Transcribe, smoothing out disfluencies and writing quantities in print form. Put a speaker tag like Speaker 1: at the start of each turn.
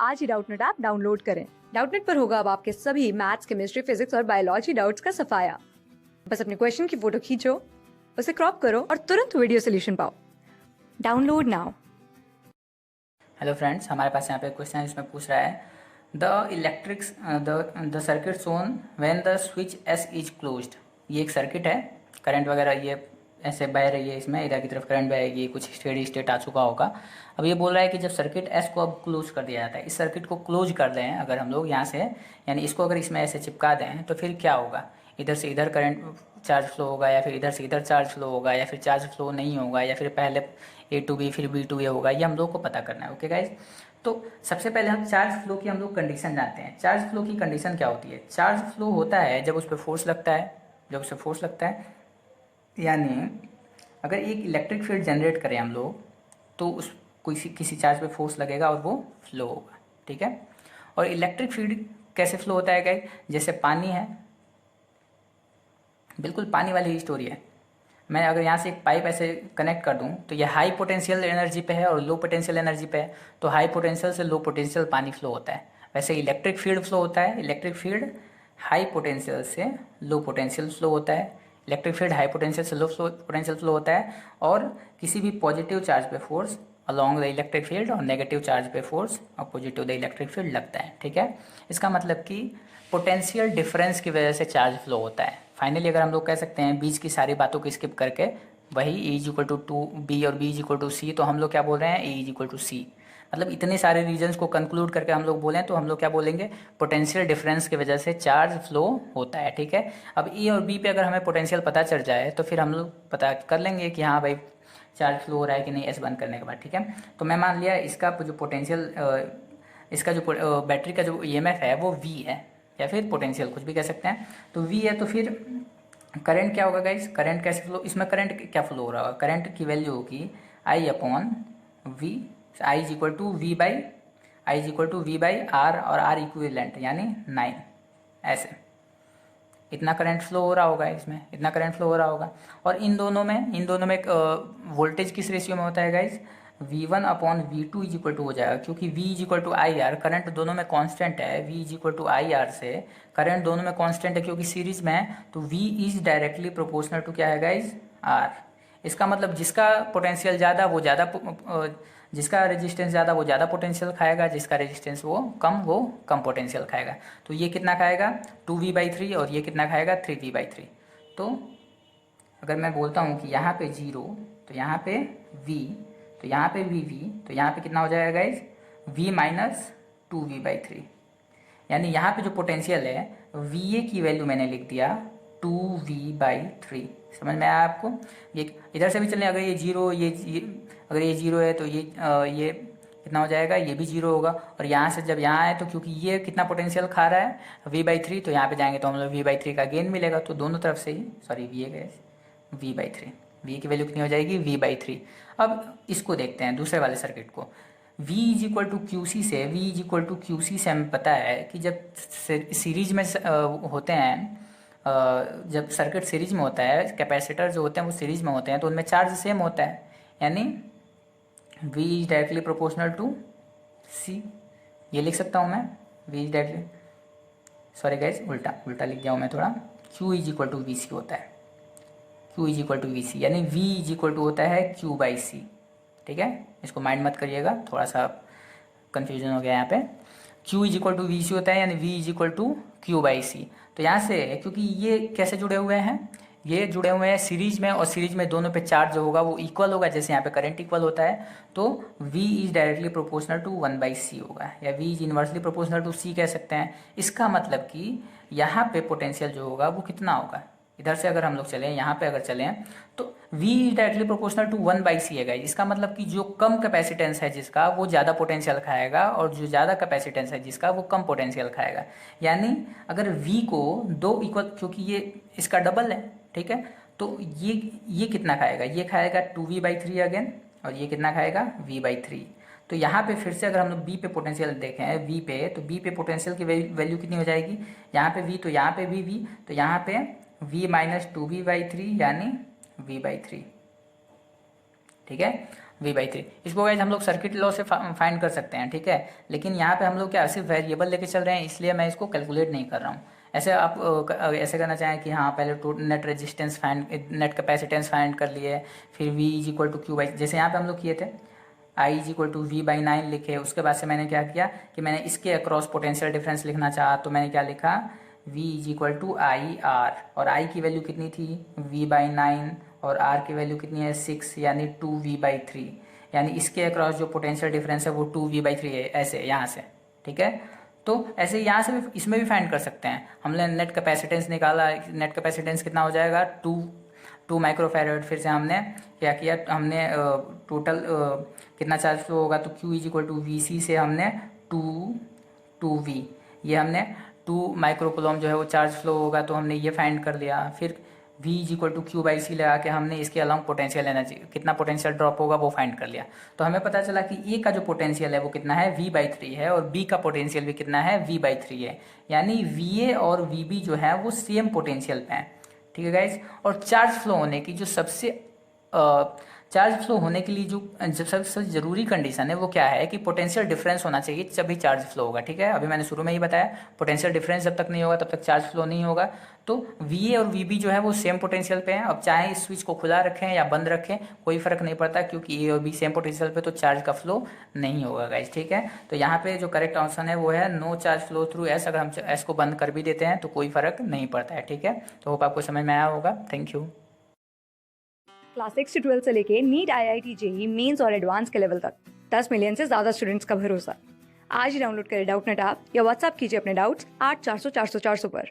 Speaker 1: आज ही Doubtnut app download करें। Doubtnut पर होगा अब आपके सभी मैथ्स, केमिस्ट्री, फिजिक्स और बायोलॉजी डाउट्स का सफाया। बस अपने क्वेश्चन की फोटो खींचो, उसे क्रॉप करो और तुरंत वीडियो सोल्यूशन पाओ। Download now.
Speaker 2: हेलो फ्रेंड्स, हमारे पास यहाँ पे क्वेश्चन है जिसमें पूछ रहा है the circuit shown when the switch S is closed. ये एक सर्किट है, करंट वगैरह ये ऐसे बह रही है, इसमें इधर की तरफ करंट बहेगी, कुछ स्टेडी स्टेट आ चुका होगा। अब ये बोल रहा है कि जब सर्किट एस को अब क्लोज कर दिया जाता है, इस सर्किट को क्लोज कर दें अगर हम लोग यहाँ से, यानी इसको अगर इसमें ऐसे चिपका दें तो फिर क्या होगा, इधर से इधर करंट चार्ज फ्लो होगा या फिर इधर से इधर चार्ज फ्लो होगा या फिर चार्ज फ्लो नहीं होगा या फिर पहले ए टू बी फिर बी टू ए होगा, ये हम लोग को पता करना है। ओके गाइज, तो सबसे पहले हम चार्ज फ्लो की हम लोग कंडीशन जानते हैं। चार्ज फ्लो की कंडीशन क्या होती है? चार्ज फ्लो होता है जब उस पर फोर्स लगता है, जब उस पर फोर्स लगता है, यानी अगर एक इलेक्ट्रिक फील्ड जनरेट करें हम लोग तो उस किसी चार्ज पे फोर्स लगेगा और वो फ्लो होगा। ठीक है, और इलेक्ट्रिक फील्ड कैसे फ्लो होता है गाइज? जैसे पानी है, बिल्कुल पानी वाली ही स्टोरी है। मैं अगर यहाँ से एक पाइप ऐसे कनेक्ट कर दूँ तो ये हाई पोटेंशियल एनर्जी पे है और लो पोटेंशियल एनर्जी पे है, तो हाई पोटेंशियल से लो पोटेंशियल पानी फ्लो होता है। वैसे इलेक्ट्रिक फील्ड फ्लो होता है, इलेक्ट्रिक फील्ड हाई पोटेंशियल से लो पोटेंशियल फ्लो होता है, इलेक्ट्रिक फील्ड हाई पोटेंशियल से लो पोटेंशियल फ्लो होता है। और किसी भी पॉजिटिव चार्ज पे force along the electric field और नेगेटिव चार्ज पे force opposite to the electric field लगता है। ठीक है, इसका मतलब कि पोटेंशियल डिफरेंस की वजह से चार्ज फ्लो होता है। फाइनली अगर हम लोग कह सकते हैं बीच की सारी बातों को स्किप करके, वही A is equal to to B और B is equal to C, तो हम लोग क्या बोल रहे हैं? A is equal to C. मतलब इतने सारे रीजन्स को कंक्लूड करके हम लोग बोलें तो हम लोग क्या बोलेंगे? पोटेंशियल डिफरेंस की वजह से चार्ज फ्लो होता है। ठीक है, अब ए और बी पे अगर हमें पोटेंशियल पता चल जाए तो फिर हम लोग पता कर लेंगे कि हाँ भाई चार्ज फ्लो हो रहा है कि नहीं, एस बंद करने के बाद। ठीक है, तो मैं मान लिया इसका जो पोटेंशियल, इसका जो बैटरी का जो ईएमएफ है वो वी है, या फिर पोटेंशियल कुछ भी कह सकते हैं। तो वी है, तो फिर करंट क्या होगा गाइस? करंट कैसे फ्लो, इसमें करंट क्या फ्लो हो रहा होगा? करंट की वैल्यू होगी I upon V, I is equal to V by R, और आर इक्विवेलेंट यानी 9, ऐसे इतना करंट फ्लो हो रहा होगा, इसमें इतना करंट फ्लो हो रहा होगा। और इन दोनों में वोल्टेज किस रेशियो में होता है guys? V1 upon V2 is equal to हो जाएगा, क्योंकि V is equal to I R, current दोनों में कांस्टेंट है। V is equal to I R से करंट दोनों में कांस्टेंट है क्योंकि सीरीज में है, तो V is directly proportional to क्या है गाइज? R। इसका मतलब जिसका पोटेंशियल ज़्यादा वो ज़्यादा, जिसका रेजिस्टेंस ज़्यादा वो ज़्यादा पोटेंशियल खाएगा, जिसका रेजिस्टेंस वो कम पोटेंशियल खाएगा। तो ये कितना खाएगा? 2V/3, और ये कितना खाएगा? 3V/3। तो अगर मैं बोलता हूँ कि यहाँ पे 0, तो यहाँ पे V, तो यहाँ पे VV, तो यहाँ पे कितना हो जाएगा गाइज? V minus 2V/3। यानी यहाँ पे जो पोटेंशियल है VA की वैल्यू मैंने लिख दिया 2V/3। समझ में आया आपको? ये इधर से भी चलें, अगर ये जीरो, अगर ये जीरो है तो ये कितना हो जाएगा? ये भी जीरो होगा। और यहाँ से जब यहाँ आए तो क्योंकि ये कितना पोटेंशियल खा रहा है? V/3, तो यहाँ पे जाएंगे तो हम लोग V/3 का गेन मिलेगा। तो दोनों तरफ से ही, सॉरी V/3, V की वैल्यू कितनी हो जाएगी? V/3। अब इसको देखते हैं दूसरे वाले सर्किट को। V is equal to Q C से हमें पता है कि जब सीरीज में होते हैं, जब सर्किट सीरीज में होता है, कैपेसिटर जो होते हैं वो सीरीज में होते हैं, तो उनमें चार्ज सेम होता है, यानी V is directly proportional to C। ये लिख सकता हूँ मैं, V is directly, sorry guys उल्टा लिख दिया हूँ मैं थोड़ा। Q is equal to V C होता है, Q is equal to V C, यानी V इज इक्वल टू होता है Q/C। ठीक है, इसको माइंड मत करिएगा, थोड़ा सा कन्फ्यूजन हो गया यहाँ पे। Q is equal to V C होता है, यानी V is equal to Q/C। तो यहाँ से, क्योंकि ये कैसे जुड़े हुए हैं? ये जुड़े हुए हैं सीरीज में, और सीरीज में दोनों पे चार्ज जो होगा वो इक्वल होगा, जैसे यहाँ पे करंट इक्वल होता है। तो V is directly proportional to 1/C होगा, या V is inversely proportional to C कह सकते हैं। इसका मतलब कि यहाँ पे पोटेंशियल जो होगा वो कितना होगा? इधर से अगर हम लोग चलें, यहाँ पे अगर चलें, तो V is directly proportional to 1/C है गाइस। इसका मतलब कि जो कम कैपेसिटेंस है जिसका, वो ज़्यादा पोटेंशियल खाएगा, और जो ज़्यादा कैपेसिटेंस है जिसका, वो कम पोटेंशियल खाएगा। यानी अगर V को दो इक्वल, क्योंकि ये इसका डबल है, ठीक है, तो ये कितना खाएगा? ये खाएगा 2V/3 अगेन, और ये कितना खाएगा? V/3। तो यहाँ पे फिर से अगर हम लोग B पे पोटेंशियल देखें, V पे, तो B पे पोटेंशियल की वैल्यू कितनी हो जाएगी? यहाँ पे V, तो यहाँ पे भी V, तो यहाँ पे V माइनस 2V/3 यानी V/3। ठीक है, V/3। इसको गाइज हम लोग सर्किट लॉ से फाइंड कर सकते हैं, ठीक है। लेकिन यहाँ पे हम लोग क्या सिर्फ वेरिएबल लेके चल रहे हैं, इसलिए मैं इसको कैलकुलेट नहीं कर रहा हूँ। ऐसे आप ऐसे करना चाहें कि हाँ पहले net resistance find, net capacitance find कर लिए, फिर V is equal to Q by, जैसे यहाँ पे हम लोग किए थे I is equal to V/9 लिखे। उसके बाद से मैंने क्या किया कि मैंने इसके अक्रॉस पोटेंशियल डिफरेंस लिखना चाहा, तो मैंने क्या लिखा V is equal to IR, और I की वैल्यू कितनी थी V/9 और R की वैल्यू कितनी है 6, यानी 2V/3, यानी इसके अक्रॉस जो पोटेंशियल डिफरेंस है वो 2V/3 है, ऐसे यहाँ से, ठीक है। तो ऐसे यहाँ से भी इसमें भी फाइंड कर सकते हैं। हमने नेट कैपेसिटेंस निकाला, नेट कैपेसिटेंस कितना हो जाएगा 2 माइक्रोफैरड। फिर से हमने क्या किया, हमने टोटल कितना चार्ज फ्लो होगा, तो Q is equal to VC से हमने 2V, ये हमने 2 माइक्रोकुलम जो है वो चार्ज फ्लो होगा, तो हमने ये फाइंड कर लिया। फिर V is equal to Q/C लगा के हमने इसके अलॉन्ग पोटेंशियल एनर्जी, कितना पोटेंशियल ड्रॉप होगा वो फाइंड कर लिया। तो हमें पता चला कि A का जो पोटेंशियल है वो कितना है V/3 है, और B का पोटेंशियल भी कितना है V/3 है, यानी VA और VB जो है वो सेम पोटेंशियल पे हैं, ठीक है गाइज। और चार्ज फ्लो होने की जो चार्ज फ्लो होने के लिए जो सबसे जरूरी कंडीशन है वो क्या है कि पोटेंशियल डिफरेंस होना चाहिए, तभी चार्ज फ्लो होगा, ठीक है। अभी मैंने शुरू में ही बताया, पोटेंशियल डिफरेंस जब तक नहीं होगा तब तक चार्ज फ्लो नहीं होगा। तो VA और VB जो है वो सेम पोटेंशियल पे हैं। अब चाहे इस स्विच को खुला रखें या बंद रखें, कोई फर्क नहीं पड़ता, क्योंकि A और B सेम पोटेंशियल पे, तो चार्ज का फ्लो नहीं होगा गाइज, ठीक है। तो यहाँ पे जो करेक्ट ऑप्शन है वो है no charge flow through S। अगर हम S को बंद कर भी देते हैं तो कोई फर्क नहीं पड़ता है, ठीक है। तो होप आपको समझ में आया होगा। Thank you.
Speaker 1: क्लास 6 से 12 से लेके नीट, IIT, JEE मेंस और एडवांस के लेवल तक 10 मिलियन से ज्यादा स्टूडेंट्स का भरोसा। आज ही डाउनलोड करें डाउटनेट ऐप या व्हाट्सएप कीजिए अपने डाउट्स 8400 400 400 पर।